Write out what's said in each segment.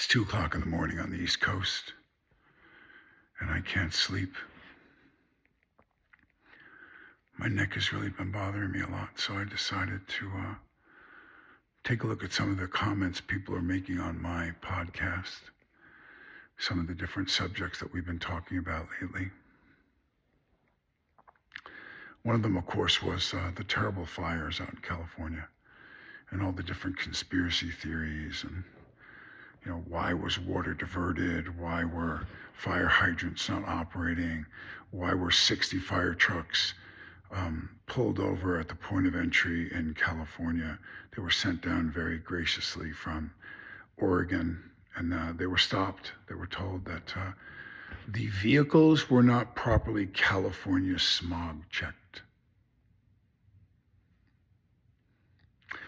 It's 2 o'clock in the morning on the East Coast, and I can't sleep. My neck has really been bothering me a lot, so I decided to take a look at some of the comments people are making on my podcast, some of the different subjects that we've been talking about lately. One of them, of course, was the terrible fires out in California and all the different conspiracy theories and why was water diverted? Why were fire hydrants not operating? Why were 60 fire trucks pulled over at the point of entry in California? They were sent down very graciously from Oregon, and they were stopped. They were told that the vehicles were not properly California smog checked.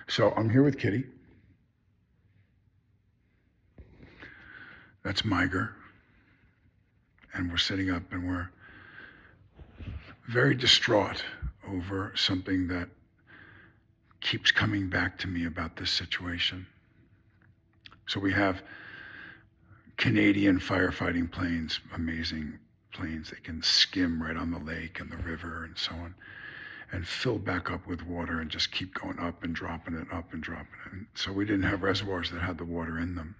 So I'm here with Kitty. That's Miger. And we're sitting up and we're very distraught over something that keeps coming back to me about this situation. So we have Canadian firefighting planes, amazing planes. They can skim right on the lake and the river and so on, and fill back up with water and just keep going up and dropping it, up and dropping it. And so we didn't have reservoirs that had the water in them.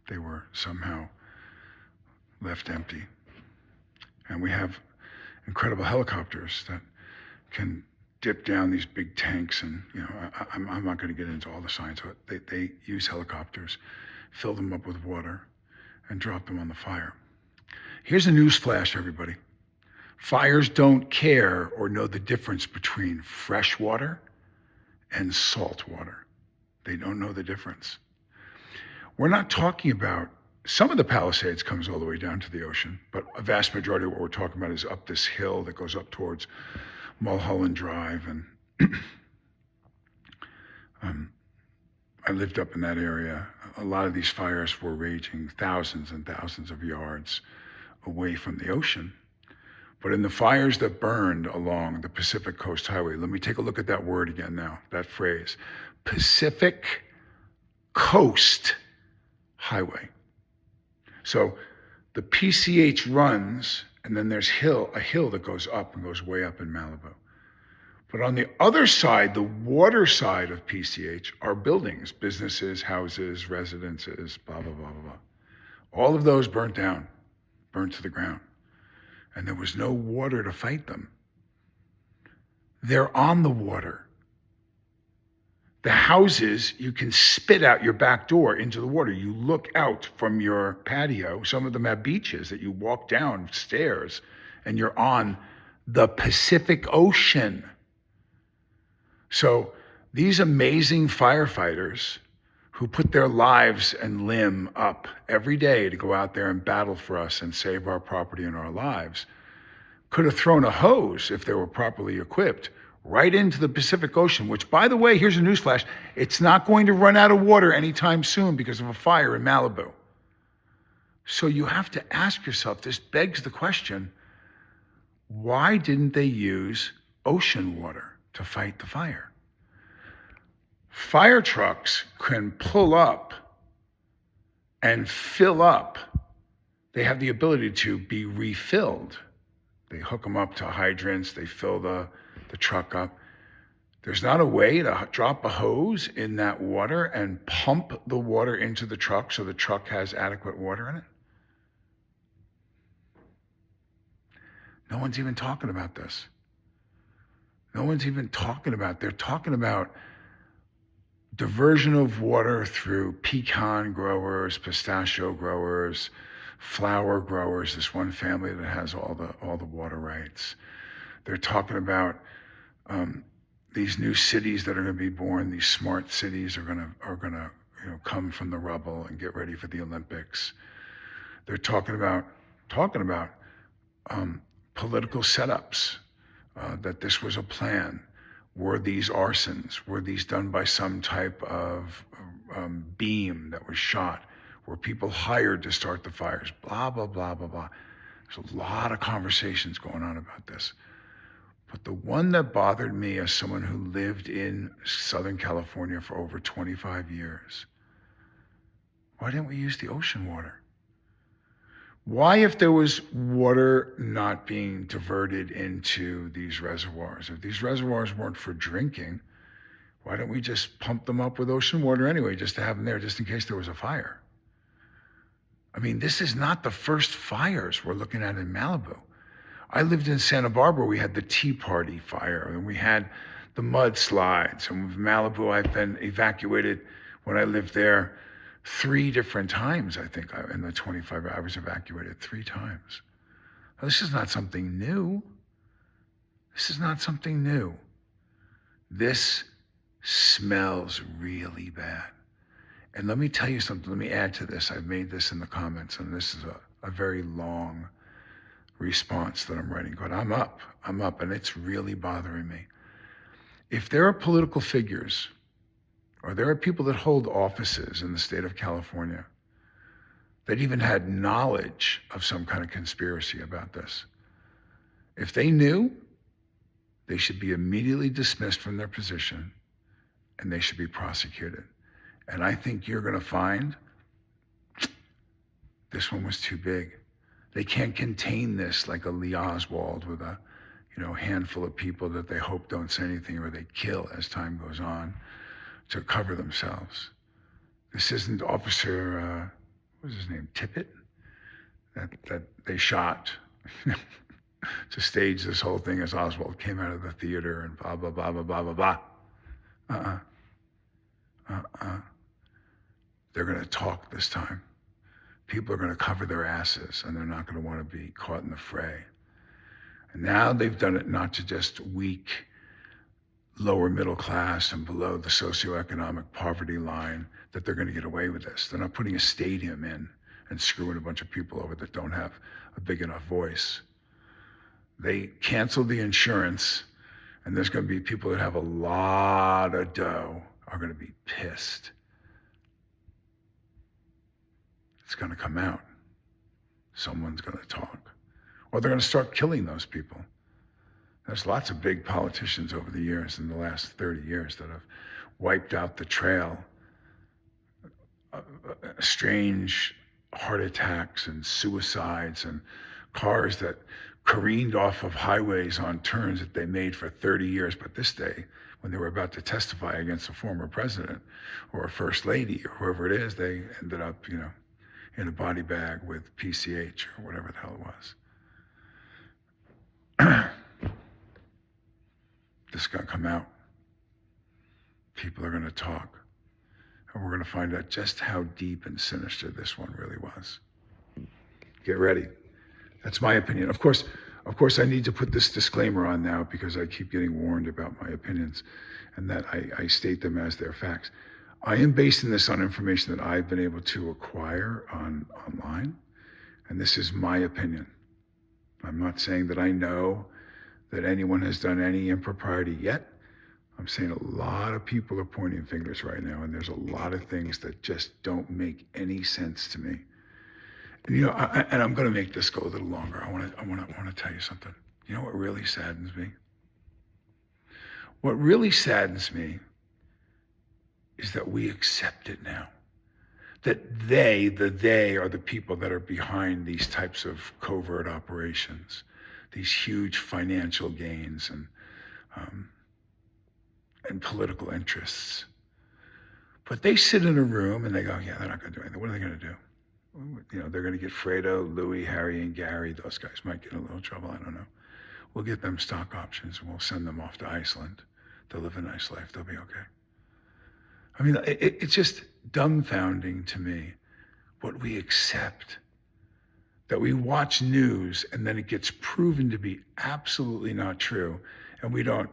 They were somehow left empty. And we have incredible helicopters that can dip down these big tanks, and I'm not going to get into all the science, but they use helicopters, fill them up with water, and drop them on the fire. Here's a news flash, everybody. Fires don't care or know the difference between fresh water and salt water. They don't know the difference. We're not talking about, some of the Palisades comes all the way down to the ocean, but a vast majority of what we're talking about is up this hill that goes up towards Mulholland Drive. And I lived up in that area. A lot of these fires were raging thousands and thousands of yards away from the ocean. But in the fires that burned along the Pacific Coast Highway, let me take a look at that word again now, that phrase, Pacific Coast Highway. So the PCH runs, and then there's a hill that goes up and goes way up in Malibu. But on the other side, the water side of PCH, are buildings, businesses, houses, residences, blah, blah, blah, blah, blah. All of those burnt down, burnt to the ground. And there was no water to fight them. They're on the water. The houses, you can spit out your back door into the water. You look out from your patio. Some of them have beaches that you walk down stairs and you're on the Pacific Ocean. So these amazing firefighters who put their lives and limb up every day to go out there and battle for us and save our property and our lives could have thrown a hose, if they were properly equipped, right into the Pacific Ocean, which, by the way, here's a newsflash, it's not going to run out of water anytime soon because of a fire in Malibu. So you have to ask yourself, this begs the question, why didn't they use ocean water to fight the fire? Fire trucks can pull up and fill up. They have the ability to be refilled. They hook them up to hydrants, they fill the truck up. There's not a way to drop a hose in that water and pump the water into the truck so the truck has adequate water in it. No one's even talking about this. No one's even talking about, they're talking about diversion of water through pecan growers, pistachio growers, flower growers, this one family that has all the water rights. They're talking about these new cities that are going to be born. These smart cities are going to come from the rubble and get ready for the Olympics. They're talking about political setups, that this was a plan. Were these arsons? Were these done by some type of beam that was shot? Were people hired to start the fires? Blah, blah, blah, blah, blah. There's a lot of conversations going on about this. But the one that bothered me as someone who lived in Southern California for over 25 years Why didn't we use the ocean water? Why, if there was water not being diverted into these reservoirs, if these reservoirs weren't for drinking, why don't we just pump them up with ocean water anyway, just to have them there, just in case there was a fire? I mean, this is not the first fires we're looking at in Malibu. I lived in Santa Barbara. We had the Tea Party fire, and we had the mudslides. And with Malibu, I've been evacuated when I lived there 3 different times. I think in the 25 I was evacuated 3 times. Now, this is not something new. This is not something new. This smells really bad. And let me tell you something. Let me add to this. I've made this in the comments, and this is a very long response that I'm writing. But I'm up, and it's really bothering me. If there are political figures, or there are people that hold offices in the state of California that even had knowledge of some kind of conspiracy about this, if they knew, they should be immediately dismissed from their position, and they should be prosecuted. And I think you're going to find this one was too big. They can't contain this like a Lee Oswald with a handful of people that they hope don't say anything, or they kill as time goes on to cover themselves. This isn't Officer, what was his name, Tippit, that they shot to stage this whole thing as Oswald came out of the theater and blah, blah, blah, blah, blah, blah, blah. They're going to talk this time. People are going to cover their asses, and they're not going to want to be caught in the fray. And now they've done it not to just weak, lower middle class and below the socioeconomic poverty line, that they're going to get away with this. They're not putting a stadium in and screwing a bunch of people over that don't have a big enough voice. They canceled the insurance, and there's going to be people that have a lot of dough are going to be pissed. It's going to come out. Someone's going to talk. Or they're going to start killing those people. There's lots of big politicians over the years, in the last 30 years, that have wiped out the trail. Strange heart attacks and suicides and cars that careened off of highways on turns that they made for 30 years. But this day, when they were about to testify against a former president or a first lady or whoever it is, they ended up, in a body bag with PCH or whatever the hell it was. This is going to come out. People are going to talk. And we're going to find out just how deep and sinister this one really was. Get ready. That's my opinion. Of course, I need to put this disclaimer on now, because I keep getting warned about my opinions, and that I state them as their facts. I am basing this on information that I've been able to acquire online, and this is my opinion. I'm not saying that I know that anyone has done any impropriety yet. I'm saying a lot of people are pointing fingers right now, and there's a lot of things that just don't make any sense to me. And and I'm going to make this go a little longer. I want to tell you something. You know what really saddens me? What really saddens me is that we accept it now. That they are the people that are behind these types of covert operations, these huge financial gains and political interests. But they sit in a room and they go, yeah, they're not going to do anything. What are they going to do? They're going to get Fredo, Louie, Harry, and Gary. Those guys might get in a little trouble. I don't know. We'll get them stock options, and we'll send them off to Iceland. They'll live a nice life. They'll be okay. I mean, it's just dumbfounding to me what we accept. That we watch news and then it gets proven to be absolutely not true, and we don't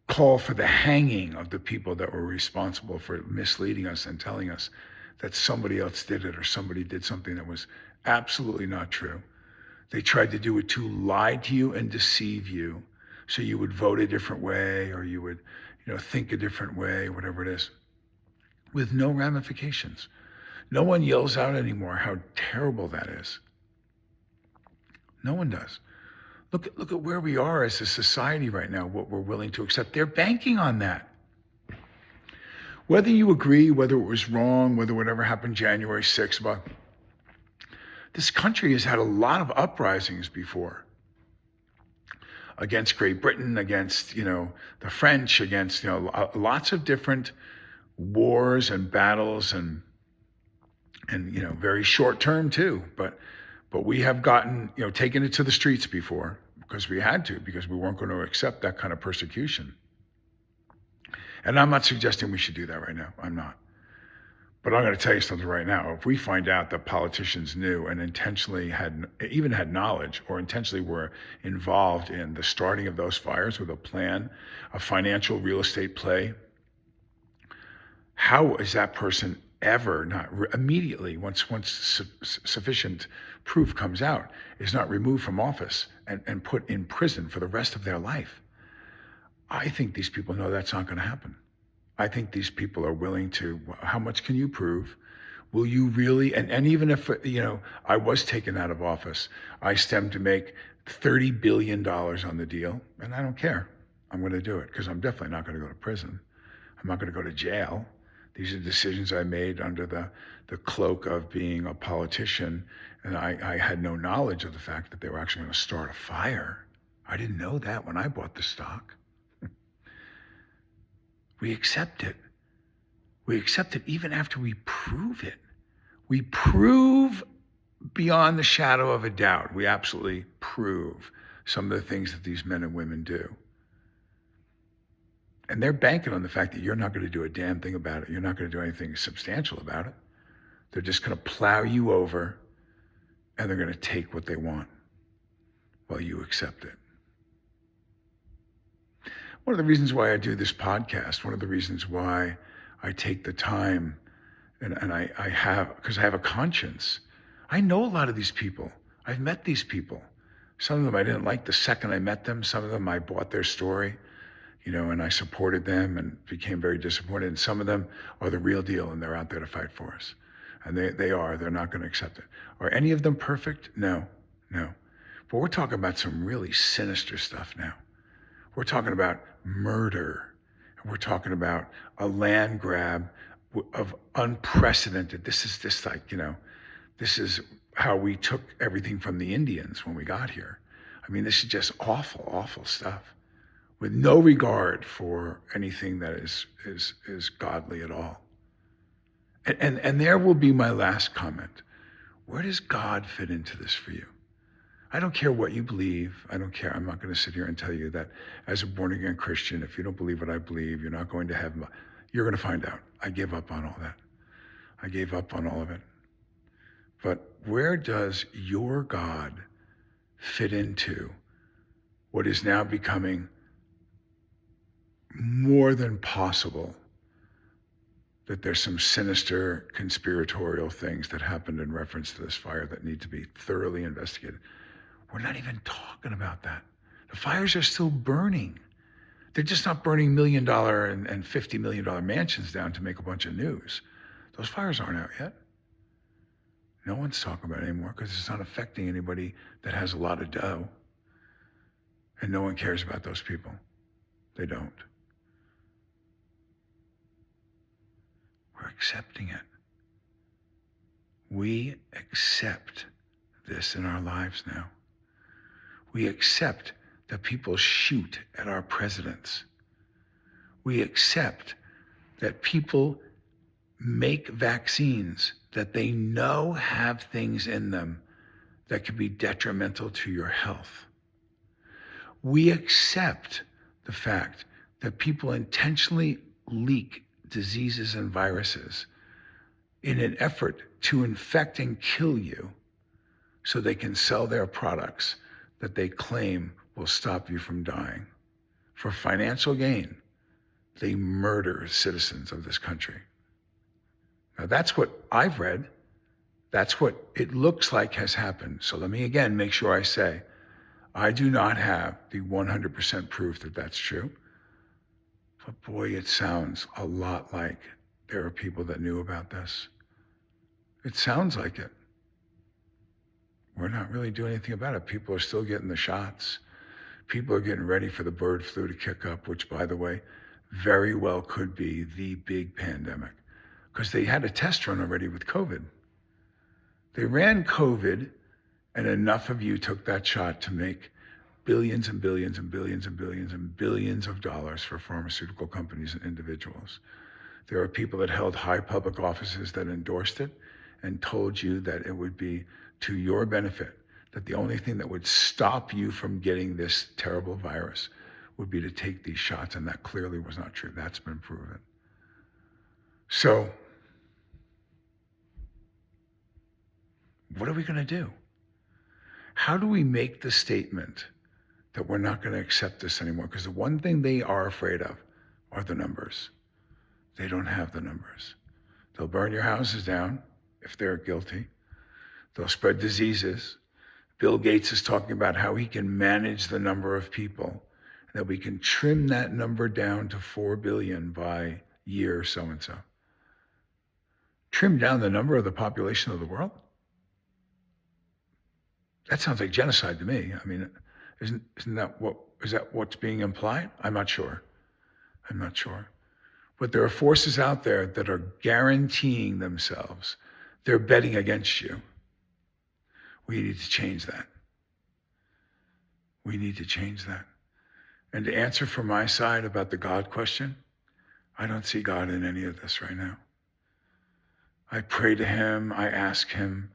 call for the hanging of the people that were responsible for misleading us and telling us that somebody else did it, or somebody did something that was absolutely not true. They tried to do it to lie to you and deceive you, so you would vote a different way, or you would, think a different way, whatever it is, with no ramifications. No one yells out anymore how terrible that is. No one does. Look at where we are as a society right now, what we're willing to accept. They're banking on that. Whether you agree, whether it was wrong, whether whatever happened January 6th, but this country has had a lot of uprisings before against Great Britain, against, the French, against, lots of different wars and battles and very short term too. But we have gotten, taken it to the streets before because we had to, because we weren't going to accept that kind of persecution. And I'm not suggesting we should do that right now. I'm not. But I'm going to tell you something right now. If we find out that politicians knew and intentionally even had knowledge or intentionally were involved in the starting of those fires with a plan, a financial real estate play, how is that person ever not immediately, once sufficient proof comes out, is not removed from office and put in prison for the rest of their life? I think these people know that's not going to happen. I think these people are willing to, how much can you prove? Will you really, and even if, I was taken out of office, I stand to make $30 billion on the deal, and I don't care. I'm going to do it because I'm definitely not going to go to prison. I'm not going to go to jail. These are decisions I made under the cloak of being a politician, and I had no knowledge of the fact that they were actually going to start a fire. I didn't know that when I bought the stock. We accept it. We accept it even after we prove it. We prove beyond the shadow of a doubt. We absolutely prove some of the things that these men and women do. And they're banking on the fact that you're not going to do a damn thing about it. You're not going to do anything substantial about it. They're just going to plow you over, and they're going to take what they want while you accept it. One of the reasons why I do this podcast, one of the reasons why I take the time and I have, because I have a conscience. I know a lot of these people. I've met these people. Some of them I didn't like the second I met them. Some of them I bought their story, and I supported them and became very disappointed. And some of them are the real deal, and they're out there to fight for us. And they're not going to accept it. Are any of them perfect? No. But we're talking about some really sinister stuff now. We're talking about murder. We're talking about a land grab of unprecedented. This is how we took everything from the Indians when we got here. I mean, this is just awful, awful stuff with no regard for anything that is godly at all. And there will be my last comment. Where does God fit into this for you? I don't care what you believe. I don't care. I'm not going to sit here and tell you that as a born-again Christian, if you don't believe what I believe, you're not going to heaven. You're going to find out. I gave up on all that. I gave up on all of it. But where does your God fit into what is now becoming more than possible that there's some sinister conspiratorial things that happened in reference to this fire that need to be thoroughly investigated? We're not even talking about that. The fires are still burning. They're just not burning $1 million and $50 million mansions down to make a bunch of news. Those fires aren't out yet. No one's talking about it anymore because it's not affecting anybody that has a lot of dough. And no one cares about those people. They don't. We're accepting it. We accept this in our lives now. We accept that people shoot at our presidents. We accept that people make vaccines that they know have things in them that could be detrimental to your health. We accept the fact that people intentionally leak diseases and viruses in an effort to infect and kill you so they can sell their products that they claim will stop you from dying. For financial gain, they murder citizens of this country. Now that's what I've read. That's what it looks like has happened. So let me again make sure I say, I do not have the 100% proof that that's true. But boy, it sounds a lot like there are people that knew about this. It sounds like it. We're not really doing anything about it. People are still getting the shots. People are getting ready for the bird flu to kick up, which, by the way, very well could be the big pandemic because they had a test run already with COVID. They ran COVID, and enough of you took that shot to make billions and billions and billions and billions and billions of dollars for pharmaceutical companies and individuals. There are people that held high public offices that endorsed it and told you that it would be to your benefit, that the only thing that would stop you from getting this terrible virus would be to take these shots, and that clearly was not true. That's been proven. So, what are we going to do? How do we make the statement that we're not going to accept this anymore? Because the one thing they are afraid of are the numbers. They don't have the numbers. They'll burn your houses down if they're guilty. They'll spread diseases. Bill Gates is talking about how he can manage the number of people, that we can trim that number down to 4 billion by year so-and-so. Trim down the number of the population of the world? That sounds like genocide to me. I mean, isn't that what's being implied? I'm not sure. But there are forces out there that are guaranteeing themselves. They're betting against you. We need to change that. And to answer from my side about the God question, I don't see God in any of this right now. I pray to him, I ask him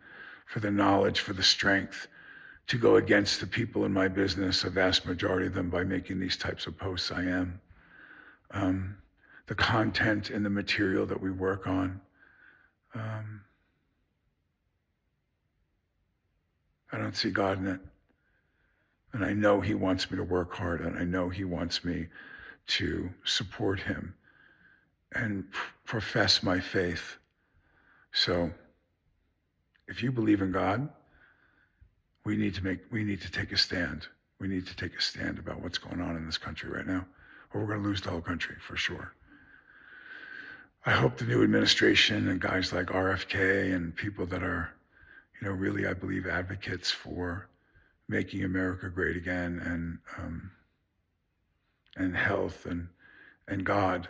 for the knowledge, for the strength to go against the people in my business, a vast majority of them, by making these types of posts I am. The content and the material that we work on. I don't see God in it. And I know he wants me to work hard, and I know he wants me to support him and profess my faith. So if you believe in God, we need to take a stand. We need to take a stand about what's going on in this country right now, or we're going to lose the whole country for sure. I hope the new administration and guys like RFK and people that are, really, I believe, advocates for making America great again, and health and God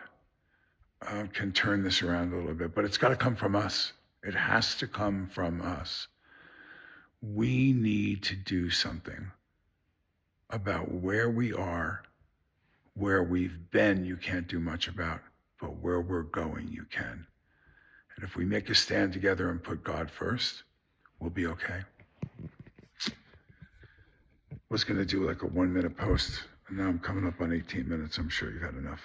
can turn this around a little bit. But it's got to come from us. It has to come from us. We need to do something about where we are. Where we've been, you can't do much about, but where we're going, you can. And if we make a stand together and put God first, we'll be okay. Was going to do like a 1-minute post, and now I'm coming up on 18 minutes. I'm sure you've had enough.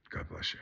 God bless you.